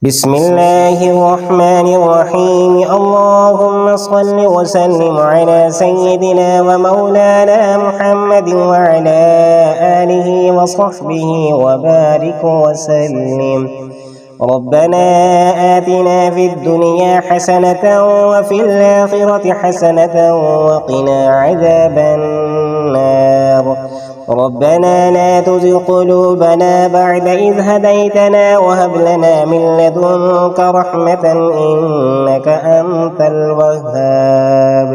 بسم الله الرحمن الرحيم. اللهم صل وسلم على سيدنا ومولانا محمد وعلى آله وصحبه وبارك وسلم. ربنا آتنا في الدنيا حسنة وفي الآخرة حسنة وقنا عذاب النار. ربنا لا تزغ قلوبنا بعد إذ هديتنا وهب لنا من لدنك رحمة إنك أنت الوهاب.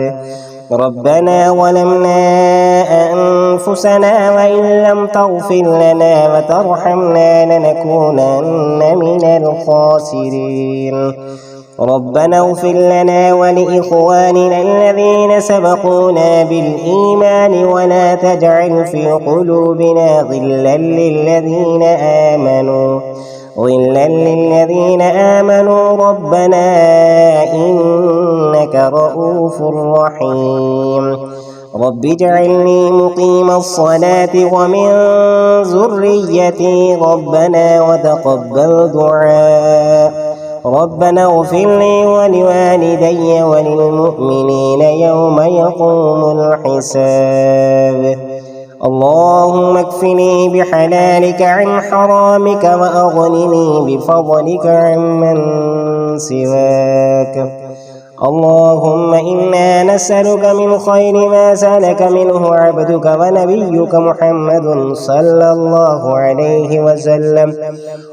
ربنا ظلمنا أنفسنا وإن لم تغفر لنا وترحمنا لنكونن من الخاسرين. ربنا اغفر لنا ولإخواننا الذين سبقونا بالإيمان ولا تجعل في قلوبنا غلا للذين آمنوا ربنا إنك رؤوف رحيم. رب اجعلني مقيم الصلاة ومن ذريتي ربنا وتقبل دعاء. ربنا اغفر لي ولوالدي وللمؤمنين يوم يقوم الحساب. اللهم اكفني بحلالك عن حرامك وأغنني بفضلك عمن سواك. اللهم إنا نسألك من خير ما سألك منه عبدك ونبيك محمد صلى الله عليه وسلم،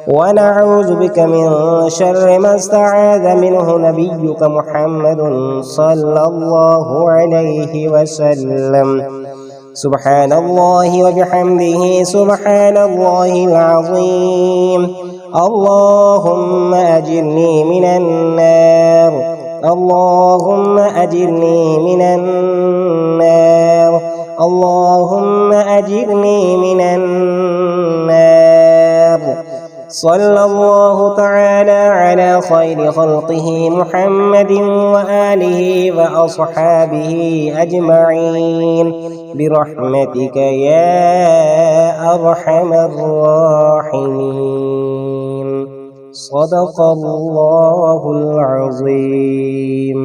ونعوذ بك من شر ما استعاذ منه نبيك محمد صلى الله عليه وسلم. سبحان الله وبحمده سبحان الله العظيم. اللهم أجرني من النار. اللهم أجرني من النار. اللهم أجرني من النار. صلى الله تعالى على خير خلقه محمد وآله وأصحابه أجمعين برحمتك يا أرحم الراحمين. صدق الله العظيم.